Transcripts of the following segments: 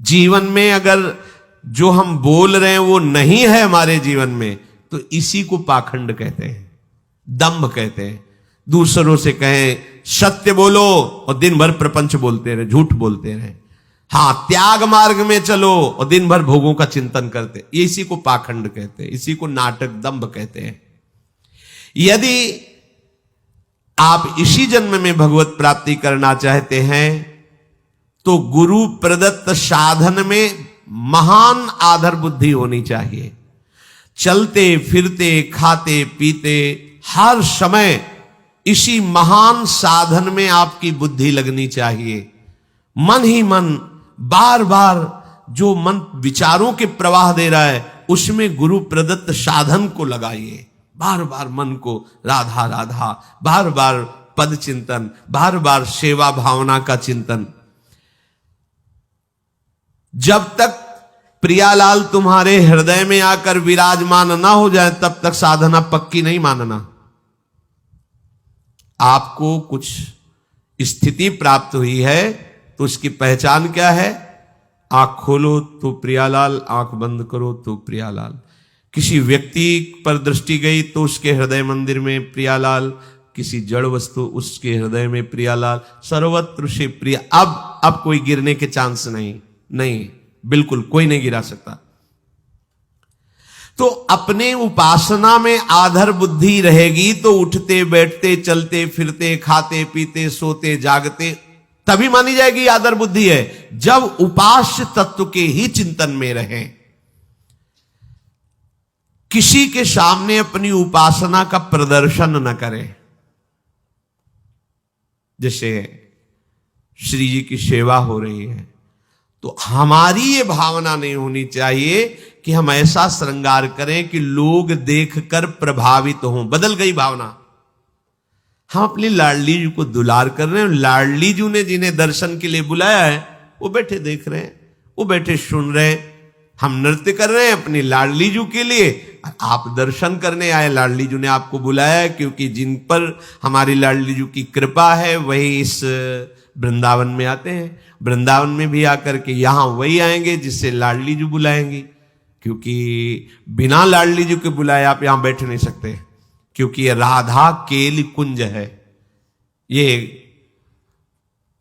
जीवन में अगर जो हम बोल रहे हैं वो नहीं है हमारे जीवन में, तो इसी को पाखंड कहते हैं, दंभ कहते हैं। दूसरों से कहें सत्य बोलो और दिन भर प्रपंच बोलते रहे, झूठ बोलते रहे। हां, त्याग मार्ग में चलो और दिन भर भोगों का चिंतन करते, ये इसी को पाखंड कहते हैं, इसी को नाटक दंभ कहते हैं। यदि आप इसी जन्म में भगवत प्राप्ति करना चाहते हैं तो गुरु प्रदत्त साधन में महान आदर बुद्धि होनी चाहिए। चलते फिरते खाते पीते हर समय इसी महान साधन में आपकी बुद्धि लगनी चाहिए। मन ही मन बार बार जो मन विचारों के प्रवाह दे रहा है उसमें गुरु प्रदत्त साधन को लगाइए। बार बार मन को राधा राधा, बार बार पद चिंतन, बार बार सेवा भावना का चिंतन। जब तक प्रियालाल तुम्हारे हृदय में आकर विराजमान ना हो जाए तब तक साधना पक्की नहीं मानना। आपको कुछ स्थिति प्राप्त हुई है तो उसकी पहचान क्या है? आंख खोलो तो प्रियालाल, आंख बंद करो तो प्रियालाल। किसी व्यक्ति पर दृष्टि गई तो उसके हृदय मंदिर में प्रियालाल, किसी जड़ वस्तु उसके हृदय में प्रियालाल, सर्वत्र से प्रिया। अब कोई गिरने के चांस नहीं, बिल्कुल कोई नहीं गिरा सकता। तो अपने उपासना में आधर बुद्धि रहेगी तो उठते बैठते चलते फिरते खाते पीते सोते जागते तभी मानी जाएगी आदर बुद्धि है, जब उपास्य तत्व के ही चिंतन में रहे। किसी के सामने अपनी उपासना का प्रदर्शन न करें। जैसे श्री जी की सेवा हो रही है तो हमारी ये भावना नहीं होनी चाहिए कि हम ऐसा श्रृंगार करें कि लोग देखकर प्रभावित हों। बदल गई भावना। हम अपनी लाडली जी को दुलार कर रहे हैं, लाडली जी ने जिन्हें दर्शन के लिए बुलाया है वो बैठे देख रहे हैं, वो बैठे सुन रहे हैं। हम नृत्य कर रहे हैं अपनी लाडली जी के लिए, आप दर्शन करने आए। लाडली जी ने आपको बुलाया क्योंकि जिन पर हमारी लाडली जी की कृपा है वही इस वृंदावन में आते हैं। वृंदावन में भी आकर के यहां वही आएंगे जिससे लाडली जी बुलाएंगी, क्योंकि बिना लाडली जी के बुलाए आप यहां बैठ नहीं सकते, क्योंकि ये राधा केली कुंज है। ये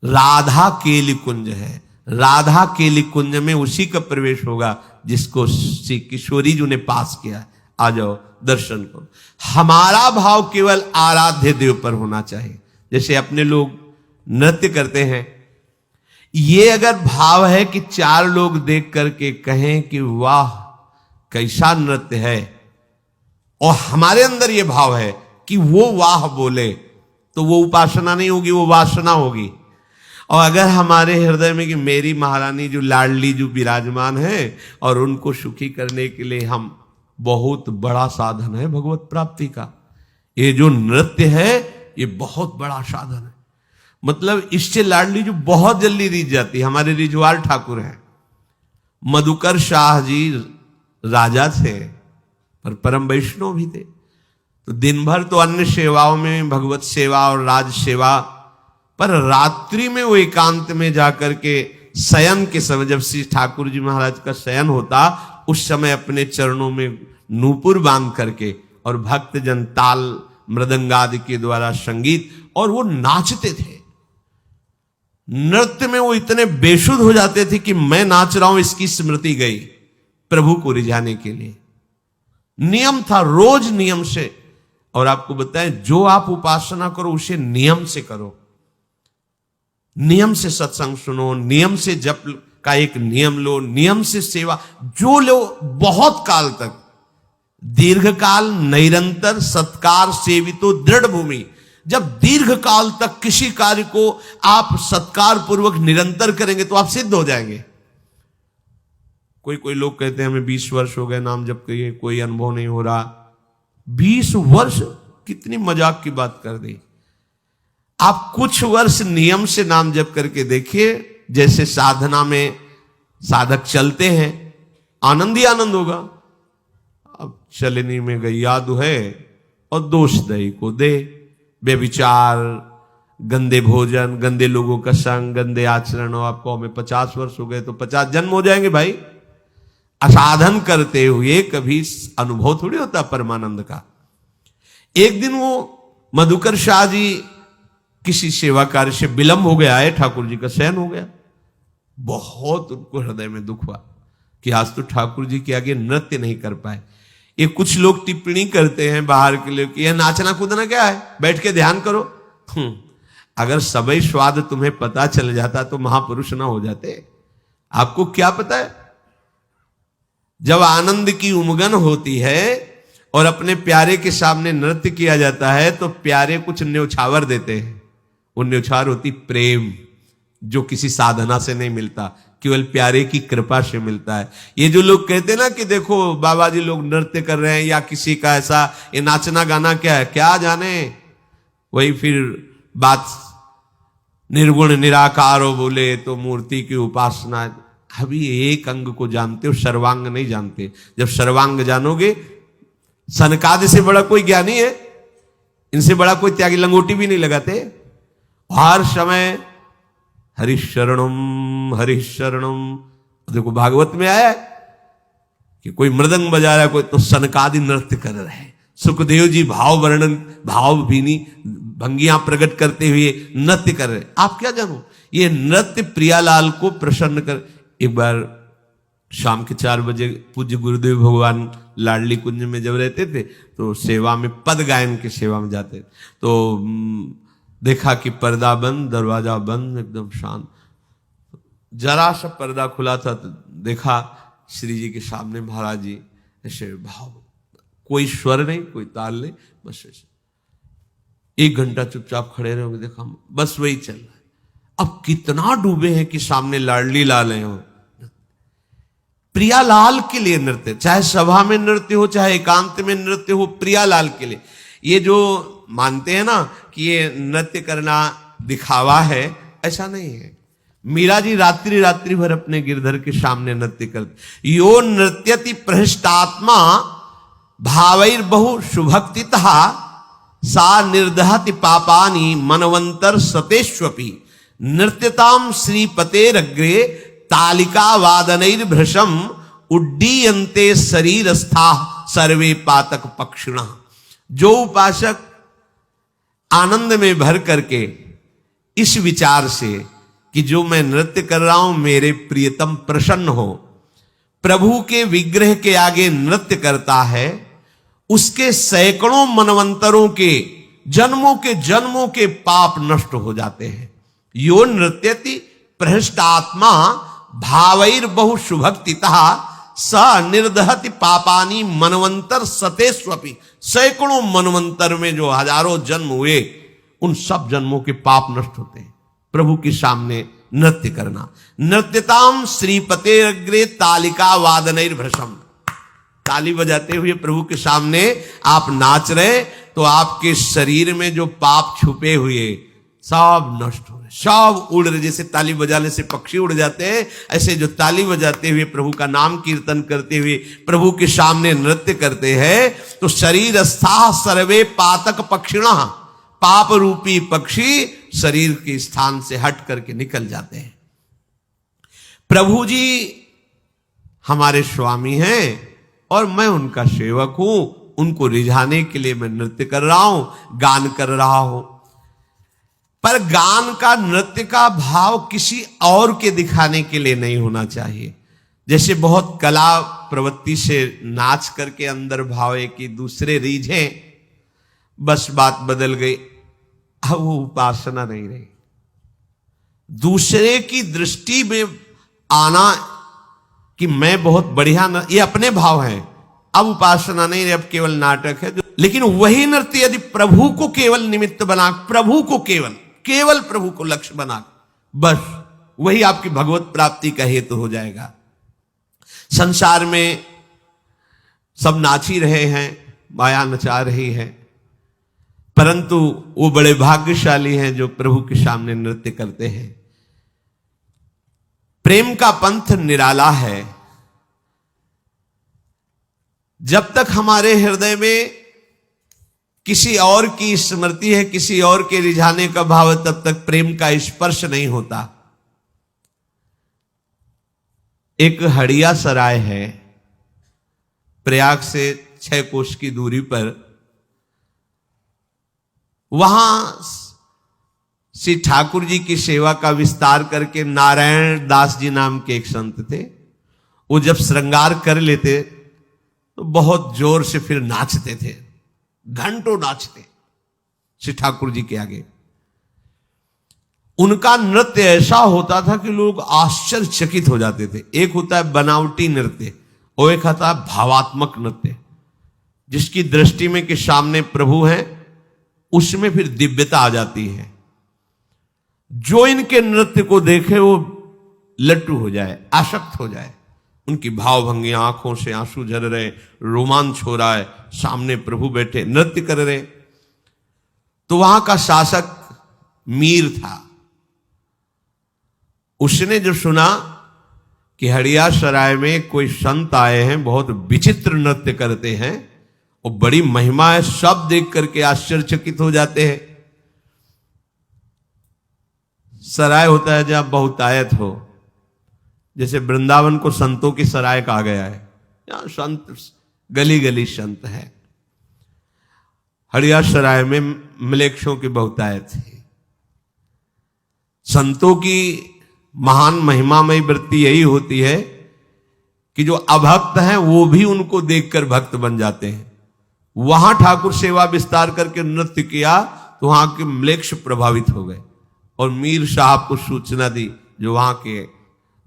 राधा केली कुंज है। राधा केली कुंज में उसी का प्रवेश होगा जिसको श्री किशोरी जी ने पास किया। आ जाओ दर्शन करो। हमारा भाव केवल आराध्य देव पर होना चाहिए। जैसे अपने लोग नृत्य करते हैं, ये अगर भाव है कि चार लोग देख करके कहें कि वाह कैसा नृत्य है, और हमारे अंदर ये भाव है कि वो वाह बोले, तो वो उपासना नहीं होगी, वो वासना होगी। और अगर हमारे हृदय में कि मेरी महारानी जो लाडली जो विराजमान है और उनको सुखी करने के लिए हम, बहुत बड़ा साधन है भगवत प्राप्ति का। ये जो नृत्य है ये बहुत बड़ा साधन है। मतलब इससे लाडली जो बहुत जल्दी रीझ जाती है। हमारे रिजवाल ठाकुर हैं, मधुकर शाह जी राजा थे पर परम वैष्णव भी थे। तो दिन भर तो अन्य सेवाओं में भगवत सेवा और राज सेवा, पर रात्रि में वो एकांत में जाकर के शयन के समय, जब श्री ठाकुर जी महाराज का शयन होता उस समय अपने चरणों में नूपुर बांध करके और भक्तजन ताल मृदंगादि के द्वारा संगीत, और वो नाचते थे। नृत्य में वो इतने बेसुध हो जाते थे कि मैं नाच रहा हूं इसकी स्मृति गई, प्रभु को रिझाने के लिए। नियम था, रोज नियम से। और आपको बताएं, जो आप उपासना करो उसे नियम से करो। नियम से सत्संग सुनो, नियम से जप का एक नियम लो, नियम से सेवा जो लो, बहुत काल तक, दीर्घ काल निरंतर सत्कार सेवितो दृढ़ भूमि। जब दीर्घ काल तक किसी कार्य को आप सत्कार पूर्वक निरंतर करेंगे तो आप सिद्ध हो जाएंगे। कोई लोग कहते हैं हमें 20 वर्ष हो गए नाम जप किए, कोई अनुभव नहीं हो रहा। 20 वर्ष कितनी मजाक की बात कर दी। आप कुछ वर्ष नियम से नाम जप करके देखिए, जैसे साधना में साधक चलते हैं, आनंद ही आनंद होगा। अब चलनी में गैया दुहे और दोष दही को दे, बेविचार, गंदे भोजन, गंदे लोगों का संग, गंदे आचरण, और आपको हमें 50 वर्ष हो गए तो 50 जन्म हो जाएंगे भाई। असाधन करते हुए कभी अनुभव थोड़ी होता परमानंद का। एक दिन वो मधुकर शाह जी किसी सेवा कार्य से विलंब हो गया है, ठाकुर जी का शयन हो गया। बहुत उनको हृदय में दुख हुआ कि आज तो ठाकुर जी के आगे नृत्य नहीं कर पाए। ये कुछ लोग टिप्पणी करते हैं बाहर के लिए कि यह नाचना कूदना क्या है, बैठ के ध्यान करो। अगर सबई स्वाद तुम्हें पता चल जाता तो महापुरुष ना हो जाते। आपको क्या पता है, जब आनंद की उमगन होती है और अपने प्यारे के सामने नृत्य किया जाता है तो प्यारे कुछ न्यौछावर देते हैं। वो न्यौछावर होती प्रेम, जो किसी साधना से नहीं मिलता, केवल प्यारे की कृपा से मिलता है। ये जो लोग कहते हैं ना कि देखो बाबा जी लोग नृत्य कर रहे हैं या किसी का ऐसा, ये नाचना गाना क्या है, क्या जाने। वही फिर बात निर्गुण निराकार हो बोले तो मूर्ति की उपासना। अभी एक अंग को जानते हो, सर्वांग नहीं जानते। जब सर्वांग जानोगे, सनकादि से बड़ा कोई ज्ञानी है, इनसे बड़ा कोई त्यागी, लंगोटी भी नहीं लगाते। हर समय हरिशरणम हरिशरणम। देखो भागवत में आया है कि कोई मृदंग बजा रहा है, कोई तो सनकादि नृत्य कर रहे हैं। सुखदेव जी भाव वर्णन, भाव भीनी भंगियां प्रकट करते हुए नृत्य कर रहे। आप क्या जानो, ये नृत्य प्रियालाल को प्रसन्न कर। एक बार शाम के 4 बजे पूज्य गुरुदेव भगवान लाडली कुंज में जब रहते थे तो सेवा में, पद गायन की सेवा में जाते, तो देखा कि पर्दा बंद, दरवाजा बंद, एकदम शांत। जरा सा पर्दा खुला था तो देखा श्री जी के सामने महाराज जी ऐसे भाव, कोई स्वर नहीं, कोई ताल नहीं, बस ऐसे 1 घंटा चुपचाप खड़े रहे। देखा बस वही चल रहा है। अब कितना डूबे हैं कि सामने लाडली लाल हैं, प्रियालाल के लिए नृत्य, चाहे सभा में नृत्य हो, चाहे एकांत में नृत्य हो, प्रियालाल के लिए। ये जो मानते हैं ना कि ये नृत्य करना दिखावा है, ऐसा नहीं है। मीरा जी रात्रि रात्रि भर अपने गिरधर के सामने नृत्य करते। यो नृत्यति प्रहृष्टात्मा भावैर बहु शुभक्तितः सा निर्दहति पापानि मनवंतर सतेष्वपि नृत्यताम श्रीपतेरग्रे तालिका वादनैर भृशम उड्डीयन्ते शरीरस्था सर्वे पातक पक्षिणः। जो उपासक आनंद में भर करके इस विचार से कि जो मैं नृत्य कर रहा हूं मेरे प्रियतम प्रसन्न हो, प्रभु के विग्रह के आगे नृत्य करता है, उसके सैकड़ों मनवंतरों के जन्मों के पाप नष्ट हो जाते हैं। यो नृत्यति प्रहृष्टात्मा भावैर बहु शुभक्तितः स निर्दहति पापानि मनवंतर सतेष्वपि। सैकड़ों मनवंतर में जो हजारों जन्म हुए, उन सब जन्मों के पाप नष्ट होते हैं प्रभु के सामने नृत्य करना। नृत्यताम श्रीपते अग्रे तालिका वादनैर भृशम। ताली बजाते हुए प्रभु के सामने आप नाच रहे तो आपके शरीर में जो पाप छुपे हुए सब नष्ट हो रहे, सब उड़ रहे। जैसे ताली बजाने से पक्षी उड़ जाते हैं, ऐसे जो ताली बजाते हुए प्रभु का नाम कीर्तन करते हुए प्रभु के सामने नृत्य करते हैं तो शरीर स्था सर्वे पातक पक्षिणः। पाप रूपी पक्षी शरीर के स्थान से हट करके निकल जाते हैं। प्रभु जी हमारे स्वामी हैं और मैं उनका सेवक हूं। उनको रिझाने के लिए मैं नृत्य कर रहा हूं, गान कर रहा हूं। पर गान का, नृत्य का भाव किसी और के दिखाने के लिए नहीं होना चाहिए। जैसे बहुत कला प्रवृत्ति से नाच करके अंदर भाव है कि दूसरे रीझे, बस बात बदल गई, अब वो उपासना नहीं रही। दूसरे की दृष्टि में आना कि मैं बहुत बढ़िया, ये अपने भाव है, अब उपासना नहीं रही, अब केवल नाटक है। लेकिन वही नृत्य यदि प्रभु को केवल निमित्त बना, प्रभु को केवल प्रभु को लक्ष्य बना, बस वही आपकी भगवत प्राप्ति का हेतु हो जाएगा। संसार में सब नाच ही रहे हैं, माया नचा रही है, परंतु वो बड़े भाग्यशाली हैं जो प्रभु के सामने नृत्य करते हैं। प्रेम का पंथ निराला है। जब तक हमारे हृदय में किसी और की स्मृति है, किसी और के रिझाने का भाव है, तब तक प्रेम का स्पर्श नहीं होता। एक हड़िया सराय है, प्रयाग से 6 कोस की दूरी पर। वहां श्री ठाकुर जी की सेवा का विस्तार करके नारायण दास जी नाम के एक संत थे। वो जब श्रृंगार कर लेते तो बहुत जोर से फिर नाचते थे, घंटों नाचते श्री ठाकुर जी के आगे। उनका नृत्य ऐसा होता था कि लोग आश्चर्यचकित हो जाते थे। एक होता है बनावटी नृत्य और एक होता है भावात्मक नृत्य, जिसकी दृष्टि में कि सामने प्रभु हैं, उसमें फिर दिव्यता आ जाती है। जो इनके नृत्य को देखे वो लट्टू हो जाए, आसक्त हो जाए। उनकी भावभंगियां, आंखों से आंसू झर रहे, रोमांच हो रहा है, सामने प्रभु बैठे नृत्य कर रहे। तो वहां का शासक मीर था। उसने जो सुना कि हड़िया सराय में कोई संत आए हैं, बहुत विचित्र नृत्य करते हैं और बड़ी महिमा है, सब देख करके आश्चर्यचकित हो जाते हैं। सराय होता है जहां बहुतायत हो, जैसे वृंदावन को संतों की सराय कहा गया है, यहां संत गली गली संत है। हड़िया सराय में मलेच्छों की बहुतायत थी। संतों की महान महिमामयी वृत्ति यही होती है कि जो अभक्त हैं वो भी उनको देखकर भक्त बन जाते हैं। वहां ठाकुर सेवा विस्तार करके नृत्य किया तो वहां के मलेच्छ प्रभावित हो गए और मीर साहब को सूचना दी, जो वहां के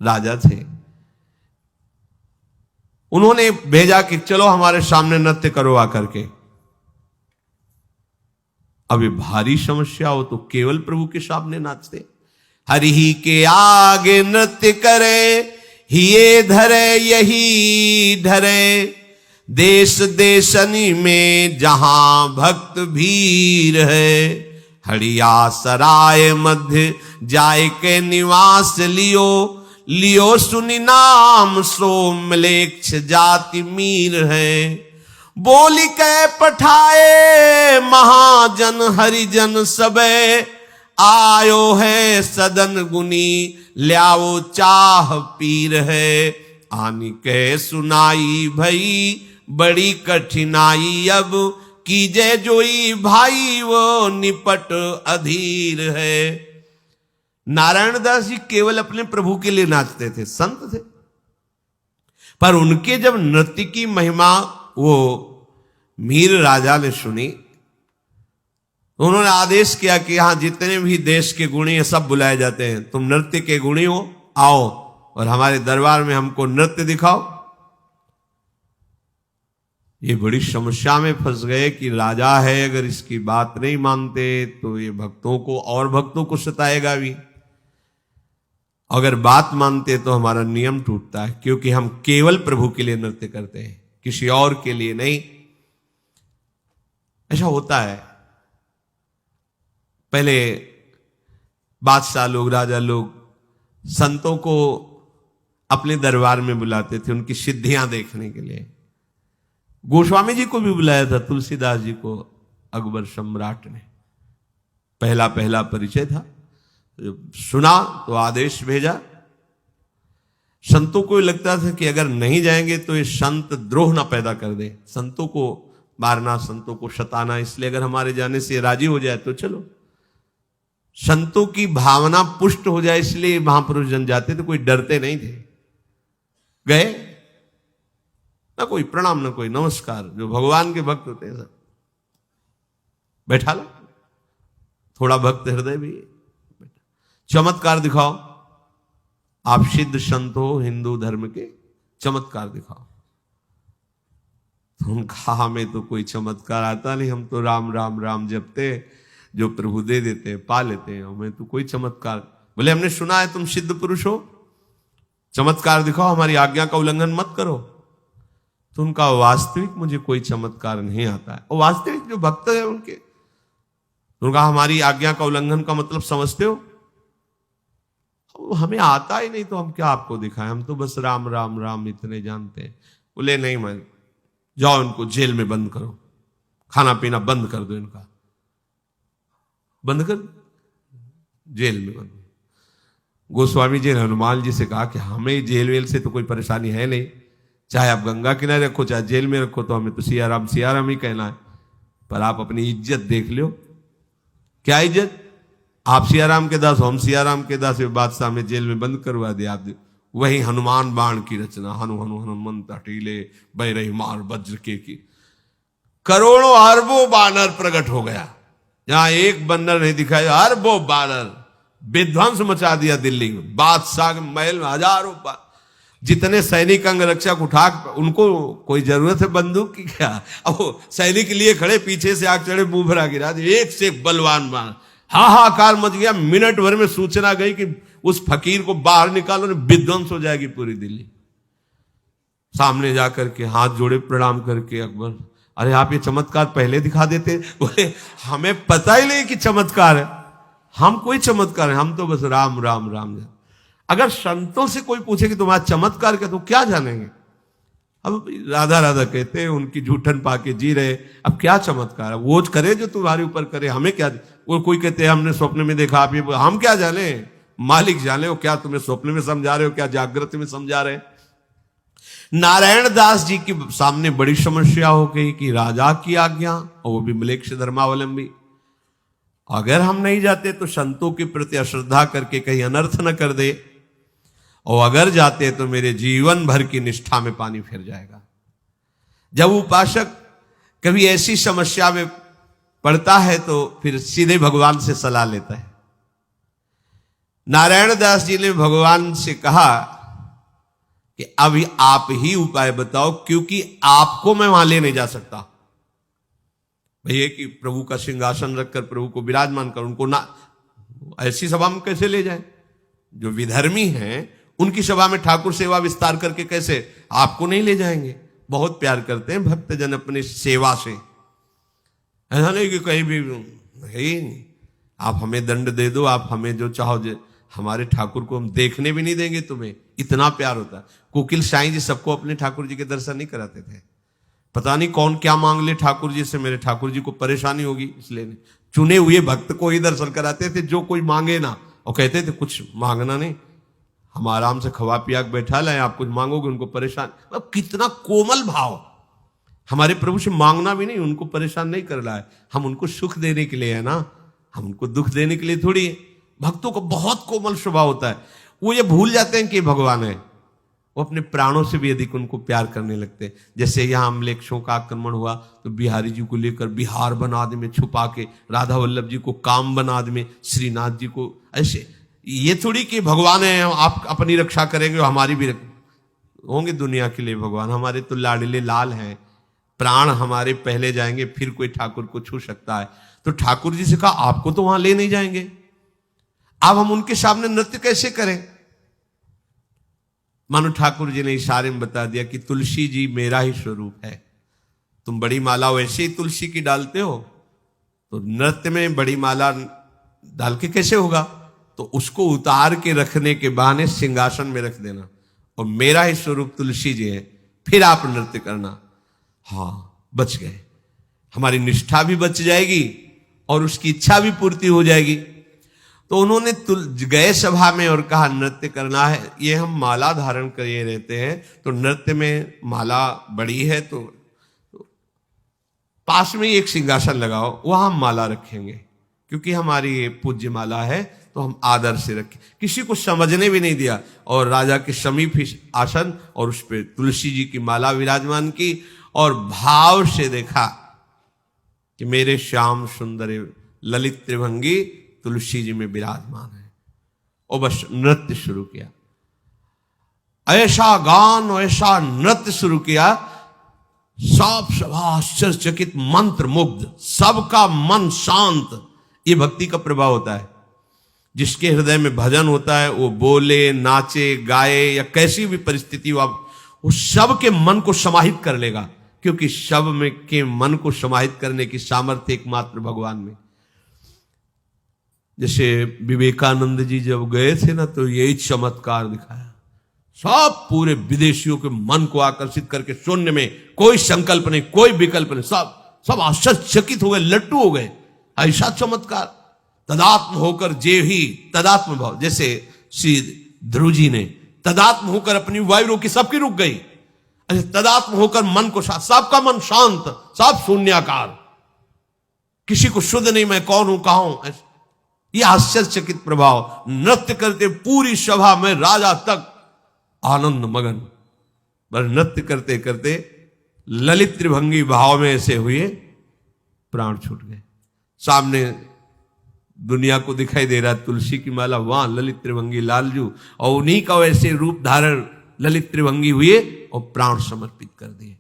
राजा थे। उन्होंने भेजा कि चलो हमारे सामने नृत्य करो आकर के। अभी भारी समस्या हो तो केवल प्रभु के सामने नाचते। हरि ही के आगे नृत्य करे, हिये धरे यही धरे, देश देशनी में जहां भक्त भीर है। हड़िया सराय मध्य जाय के निवास लियो, लियो सुनि नाम सो मलेच्छ जाति मीर है। बोली के पठाए महाजन हरिजन सबे, आयो है सदन गुनी ल्याओ चाह पीर है। आनी के सुनाई भई बड़ी कठिनाई, अब कीजे जोई भाई वो निपट अधीर है। नारायण दास जी केवल अपने प्रभु के लिए नाचते थे, संत थे, पर उनके जब नृत्य की महिमा वो मीर राजा ने सुनी, उन्होंने आदेश किया कि यहां जितने भी देश के गुणी हैं सब बुलाए जाते हैं, तुम नृत्य के गुणी हो, आओ और हमारे दरबार में हमको नृत्य दिखाओ। ये बड़ी समस्या में फंस गए कि राजा है, अगर इसकी बात नहीं मानते तो ये भक्तों को और भक्तों को सताएगा भी, अगर बात मानते तो हमारा नियम टूटता है, क्योंकि हम केवल प्रभु के लिए नृत्य करते हैं, किसी और के लिए नहीं। ऐसा होता है। पहले बादशाह लोग, राजा लोग संतों को अपने दरबार में बुलाते थे उनकी सिद्धियां देखने के लिए। गोस्वामी जी को भी बुलाया था, तुलसीदास जी को अकबर सम्राट ने, पहला पहला परिचय था। सुना तो आदेश भेजा। संतों को लगता था कि अगर नहीं जाएंगे तो ये संत द्रोह ना पैदा कर दे, संतों को मारना, संतों को सताना, इसलिए अगर हमारे जाने से राजी हो जाए तो चलो। संतों की भावना पुष्ट हो जाए इसलिए महापुरुष जन जाते थे, कोई डरते नहीं थे। गए ना कोई प्रणाम ना कोई नमस्कार, जो भगवान के भक्त होते हैं सब बैठा लो, थोड़ा भक्त हृदय भी। चमत्कार दिखाओ, आप सिद्ध संत हो हिंदू धर्म के, चमत्कार दिखाओ। तो उनका हमें तो कोई चमत्कार आता नहीं, हम तो राम राम राम जपते, जो प्रभु दे देते हैं पा लेते हैं, हमें तो कोई चमत्कार। बोले हमने सुना है तुम सिद्ध पुरुष हो, चमत्कार दिखाओ, हमारी आज्ञा का उल्लंघन मत करो। तो उनका वास्तविक मुझे कोई चमत्कार नहीं आता है। और वास्तविक जो भक्त है उनके, उनका हमारी आज्ञा का उल्लंघन का मतलब समझते हो? हमें आता ही नहीं तो हम क्या आपको दिखाएं, हम तो बस राम राम राम इतने जानते हैं। बोले नहीं, मैं जाओ उनको जेल में बंद करो। खाना पीना बंद कर दो इनका, बंद कर, जेल में बंद। गोस्वामी जी ने हनुमान जी से कहा कि हमें जेल वेल से तो कोई परेशानी है नहीं, चाहे आप गंगा किनारे रखो चाहे जेल में रखो, तो हमें तो सियाराम ही कहना है, पर आप अपनी इज्जत देख लो। क्या इज्जत? आप सियाराम के दास, हम सियाराम के दास, बादशाह में जेल में बंद करवा दिया आप। वही हनुमान बाण की रचना, हनु हनु हनुमंत हटीले बह रही मार वज्र के की, करोड़ों अरबों बानर प्रकट हो गया। जहां एक बंदर नहीं दिखाया, अरबों बानर विध्वंस मचा दिया दिल्ली में, बादशाह के महल में हजारों जितने सैनिक अंगरक्षक उठा, उनको कोई जरूरत है बंदूक की क्या? अब वो सैनिक लिए खड़े, पीछे से आग चढ़े, मुंह भरा गिरा, एक से एक बलवान बाण, हाहाकार मच गया। मिनट भर में सूचना गई कि उस फकीर को बाहर निकालो, विध्वंस हो जाएगी पूरी दिल्ली। सामने जाकर के हाथ जोड़े प्रणाम करके अकबर, अरे आप ये चमत्कार पहले दिखा देते। बोले हमें पता ही नहीं कि चमत्कार है, हम कोई चमत्कार है, हम तो बस राम राम राम। अगर संतों से कोई पूछे कि तुम्हारा चमत्कार क्या, तो क्या जानेंगे? अब राधा राधा कहते हैं, उनकी जूठन पाके जी रहे, अब क्या चमत्कार है? वो करे जो तुम्हारे ऊपर करे, हमें क्या? वो कोई कहते हैं हमने स्वप्न में देखा, आप ये, हम क्या जाने, मालिक जाने। हो क्या तुम्हें स्वप्न में समझा रहे हो, क्या जागृत में समझा रहे? नारायण दास जी के सामने बड़ी समस्या हो गई कि राजा की आज्ञा, और वो भी मलेच्छ धर्मावलंबी, अगर हम नहीं जाते तो संतों के प्रति अश्रद्धा करके कहीं अनर्थ न कर दे, और अगर जाते तो मेरे जीवन भर की निष्ठा में पानी फिर जाएगा। जब उपासक कभी ऐसी समस्या में पड़ता है तो फिर सीधे भगवान से सलाह लेता है। नारायण दास जी ने भगवान से कहा कि अभी आप ही उपाय बताओ, क्योंकि आपको मैं वहां ले नहीं जा सकता। भैया कि प्रभु का सिंहासन रखकर प्रभु को विराजमान कर, उनको ना ऐसी सभा में कैसे ले जाए? जो विधर्मी हैं उनकी सभा में ठाकुर सेवा विस्तार करके कैसे आपको नहीं ले जाएंगे? बहुत प्यार करते हैं भक्तजन अपनी सेवा से, ऐसा नहीं कि कहीं भी है ही नहीं, आप हमें दंड दे दो, आप हमें जो चाहो, हमारे ठाकुर को हम देखने भी नहीं देंगे तुम्हें, इतना प्यार होता है। कोकिल साईं जी सबको अपने ठाकुर जी के दर्शन नहीं कराते थे, पता नहीं कौन क्या मांग ले ठाकुर जी से, मेरे ठाकुर जी को परेशानी होगी इसलिए नहीं, चुने हुए भक्त को ही दर्शन कराते थे, जो कोई मांगे ना, और कहते थे कुछ मांगना नहीं, हम आराम से खवा पिया बैठा लाए, आप कुछ मांगोगे उनको परेशान। अब कितना कोमल भाव, हमारे प्रभु से मांगना भी नहीं, उनको परेशान नहीं कर रहा है, हम उनको सुख देने के लिए है ना, हम उनको दुख देने के लिए थोड़ी है। भक्तों को बहुत कोमल स्वभाव होता है, वो ये भूल जाते हैं कि भगवान है, वो अपने प्राणों से भी अधिक उनको प्यार करने लगते हैं। जैसे यहाँ अम्लेच्छों का आक्रमण हुआ तो बिहारी जी को लेकर बिहार बनाद में छुपा के, राधा वल्लभ जी को काम बनाद में, श्रीनाथ जी को ऐसे, ये थोड़ी कि भगवान है आप अपनी रक्षा करेंगे, हमारी भी होंगे दुनिया के लिए भगवान, हमारे तो लाडले लाल हैं, प्राण हमारे पहले जाएंगे, फिर कोई ठाकुर को छू सकता है। तो ठाकुर जी से कहा आपको तो वहां ले नहीं जाएंगे, अब हम उनके सामने नृत्य कैसे करें? मानो ठाकुर जी ने इशारे में बता दिया कि तुलसी जी मेरा ही स्वरूप है, तुम बड़ी माला वैसे ही तुलसी की डालते हो, तो नृत्य में बड़ी माला डाल के कैसे होगा? तो उसको उतार के रखने के बहाने सिंहासन में रख देना, और मेरा ही स्वरूप तुलसी जी है, फिर आप नृत्य करना। हाँ, बच गए, हमारी निष्ठा भी बच जाएगी और उसकी इच्छा भी पूर्ति हो जाएगी। तो उन्होंने गए सभा में और कहा नृत्य करना है, ये हम माला धारण करे रहते हैं, तो नृत्य में माला बड़ी है, तो पास में एक सिंहासन लगाओ, वहां हम माला रखेंगे, क्योंकि हमारी ये पूज्य माला है, तो हम आदर से रखें। किसी को समझने भी नहीं दिया, और राजा के समीप ही आसन, और उस पर तुलसी जी की माला विराजमान की, और भाव से देखा कि मेरे श्याम सुंदर ललित त्रिभंगी तुलसी जी में विराजमान है, और बस नृत्य शुरू किया, ऐसा गान ऐसा नृत्य शुरू किया, सब सभा आश्चर्यचकित, मंत्र मुग्ध, सबका मन शांत। ये भक्ति का प्रभाव होता है, जिसके हृदय में भजन होता है वो बोले, नाचे, गाए, या कैसी भी परिस्थिति हो, वो सब के मन को समाहित कर लेगा, क्योंकि सब में के मन को समाहित करने की सामर्थ्य एकमात्र भगवान में। जैसे विवेकानंद जी जब गए थे ना, तो यही चमत्कार दिखाया, सब पूरे विदेशियों के मन को आकर्षित करके, शून्य में कोई संकल्प नहीं, कोई विकल्प नहीं, सब सब आश्चर्यचकित हो गए, लट्टू हो गए, ऐसा चमत्कार। तदात्म होकर जे ही तदात्म भाव, जैसे श्री ध्रुव जी ने तदात्म होकर अपनी वायु रोकी, सबकी रुक गई। अच्छा, तदात्म होकर मन को शांत, सबका मन शांत, सब शून्याकार, किसी को शुद्ध नहीं, मैं कौन हूं कहां हूं। यह आश्चर्यचकित प्रभाव। नृत्य करते पूरी सभा में राजा तक आनंद मगन, पर नृत्य करते करते ललित त्रिभंगी भाव में ऐसे हुए, प्राण छूट गए। सामने दुनिया को दिखाई दे रहा तुलसी की माला, वहां ललित त्रिभंगी लालजू, और उन्हीं का वैसे रूप धारण ललित त्रिभंगी हुए और प्राण समर्पित कर दिए।